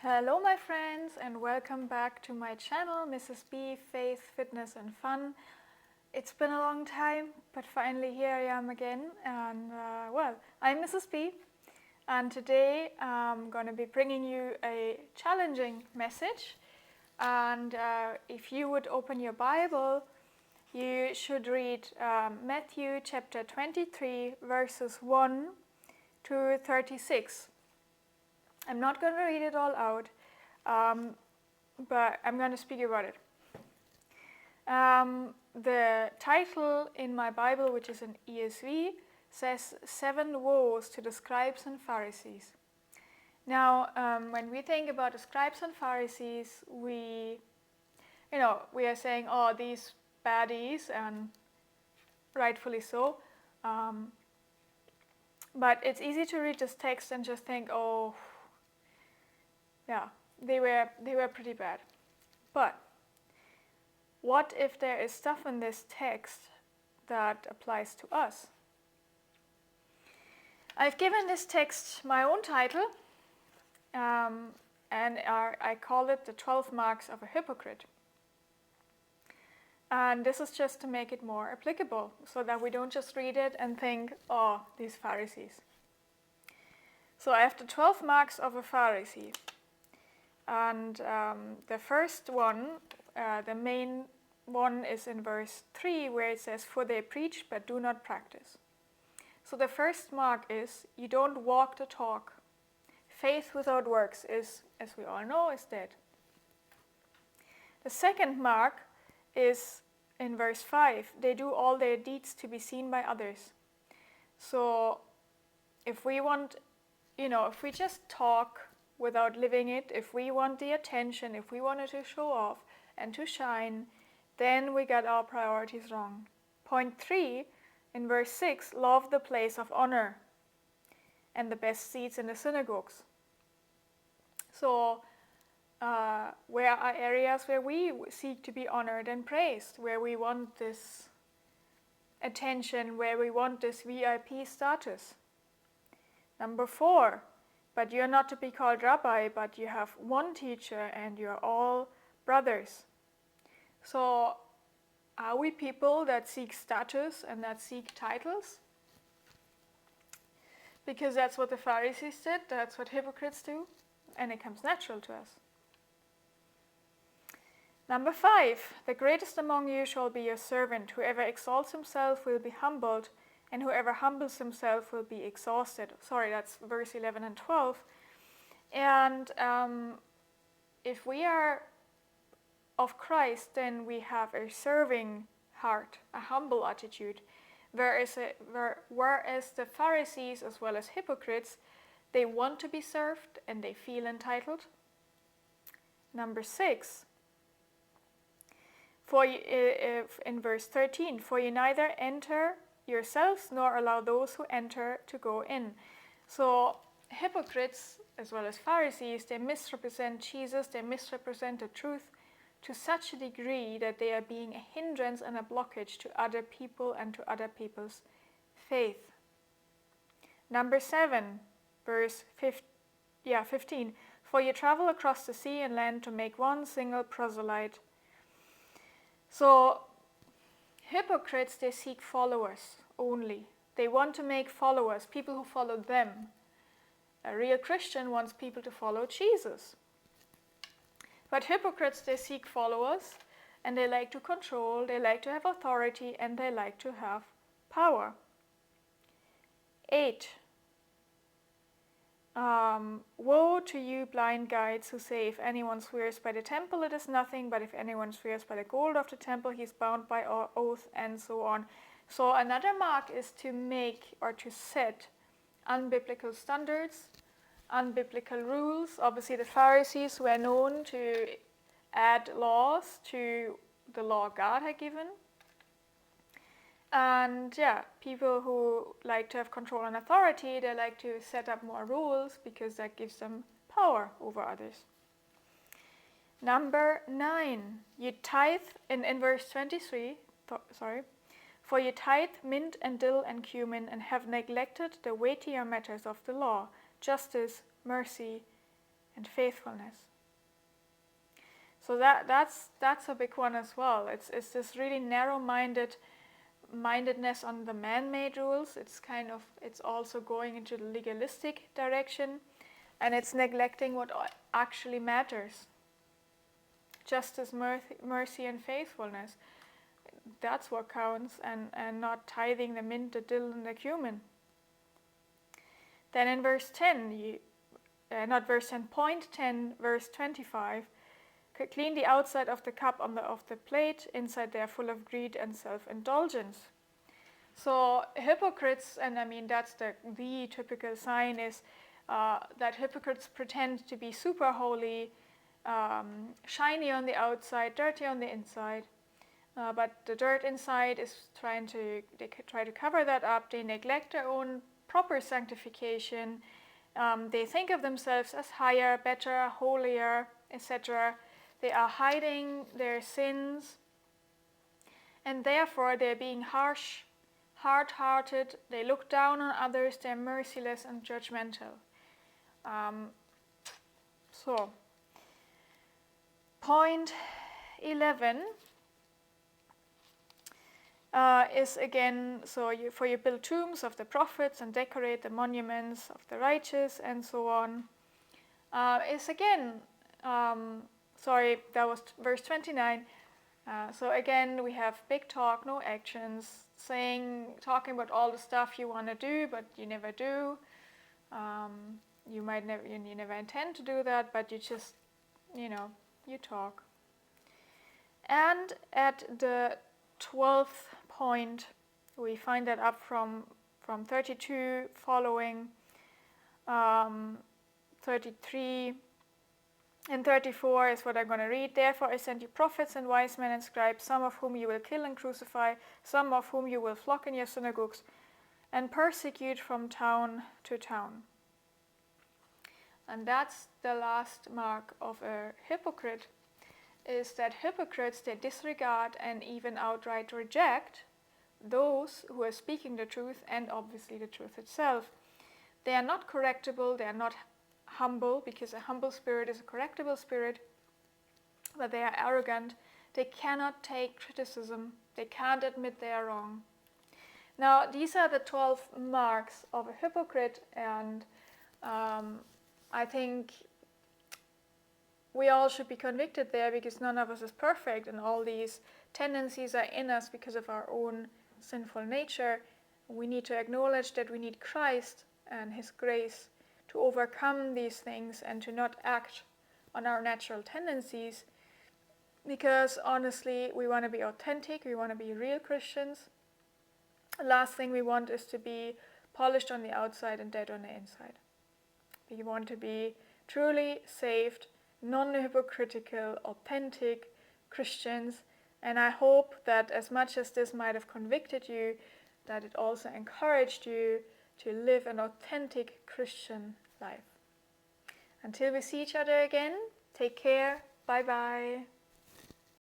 Hello my friends and welcome back to my channel, Mrs. B, Faith, Fitness and Fun. It's been a long time, but finally here I am again, and I'm Mrs. B, and today I'm going to be bringing you a challenging message. And if you would open your Bible, you should read Matthew chapter 23 verses 1 to 36. I'm not going to read it all out, but I'm going to speak about it. The title in my Bible, which is an ESV, says 7 woes to the scribes and Pharisees. Now, when we think about the scribes and Pharisees, we are saying, oh, these baddies, and rightfully so. But it's easy to read this text and just think, oh, yeah, they were pretty bad. But what if there is stuff in this text that applies to us? I've given this text my own title, and I call it the 12 marks of a hypocrite. And this is just to make it more applicable, so that we don't just read it and think, oh, these Pharisees. So I have the 12 marks of a Pharisee. And the first one, the main one, is in verse 3, where it says, "For they preach but do not practice." So the first mark is, you don't walk the talk. Faith without works is, as we all know, is dead. The second mark is in verse 5. They do all their deeds to be seen by others. So if we want, if we just talk without living it, if we want the attention, if we wanted to show off and to shine, then we got our priorities wrong. Point 3, in verse 6, love the place of honor and the best seats in the synagogues. So where are areas where we seek to be honored and praised, where we want this attention, where we want this VIP status? Number 4, but you're not to be called rabbi, but you have one teacher and you're all brothers. So are we people that seek status and that seek titles? Because that's what the Pharisees did, that's what hypocrites do, and it comes natural to us. Number 5, the greatest among you shall be your servant. Whoever exalts himself will be humbled, and whoever humbles himself will be exhausted. Sorry, that's verse 11 and 12. And if we are of Christ, then we have a serving heart, a humble attitude. Whereas the Pharisees, as well as hypocrites, they want to be served and they feel entitled. Number 6, in verse 13, for you neither enter yourselves nor allow those who enter to go in. So hypocrites, as well as Pharisees, they misrepresent Jesus, they misrepresent the truth to such a degree that they are being a hindrance and a blockage to other people and to other people's faith. Number 7, verse 15, for you travel across the sea and land to make one single proselyte. So hypocrites, they seek followers only. They want to make followers, people who follow them. A real Christian wants people to follow Jesus. But hypocrites, they seek followers, and they like to control, they like to have authority, and they like to have power. 8, woe to you blind guides who say, if anyone swears by the temple, it is nothing, but if anyone swears by the gold of the temple, he is bound by oath, and so on. So another mark is to make or to set unbiblical standards, unbiblical rules. Obviously the Pharisees were known to add laws to the law God had given. And people who like to have control and authority, they like to set up more rules because that gives them power over others. Number 9, you tithe, in verse 23, for you tithe mint and dill and cumin and have neglected the weightier matters of the law, justice, mercy, and faithfulness. So that's a big one as well. It's this really narrow-mindedness on the man-made rules. It's also going into the legalistic direction, and it's neglecting what actually matters. Justice, mercy, and faithfulness. That's what counts, and not tithing the mint, the dill, and the cumin. Then in verse 10, point 10, verse 25, clean the outside of the cup of the plate, inside they are full of greed and self-indulgence. So hypocrites, and I mean that's the typical sign is that hypocrites pretend to be super holy, shiny on the outside, dirty on the inside, but the dirt inside is they try to cover that up. They neglect their own proper sanctification. They think of themselves as higher, better, holier, etc. They are hiding their sins, and therefore they're being harsh, hard-hearted. They look down on others. They're merciless and judgmental. So, point 11 is again, so you build tombs of the prophets and decorate the monuments of the righteous and so on. Is again, that was verse 29. So again, we have big talk, no actions, talking about all the stuff you want to do, but you never do. You never intend to do that, but you just, you talk. And at the 12th point, we find that up from 32 following, 33 and 34 is what I'm going to read. Therefore I send you prophets and wise men and scribes, some of whom you will kill and crucify, some of whom you will flock in your synagogues and persecute from town to town. And that's the last mark of a hypocrite, is that hypocrites, they disregard and even outright reject those who are speaking the truth, and obviously the truth itself. They are not correctable, they are not humble, because a humble spirit is a correctable spirit, but they are arrogant. They cannot take criticism, they can't admit they are wrong. Now, these are the 12 marks of a hypocrite, and I think we all should be convicted there, because none of us is perfect, and all these tendencies are in us because of our own sinful nature. We need to acknowledge that we need Christ and His grace to overcome these things and to not act on our natural tendencies, because honestly, we want to be authentic, we want to be real Christians. The last thing we want is to be polished on the outside and dead on the inside. We want to be truly saved, non-hypocritical, authentic Christians. And I hope that as much as this might have convicted you, that it also encouraged you to live an authentic Christian life. Until we see each other again, take care. Bye-bye.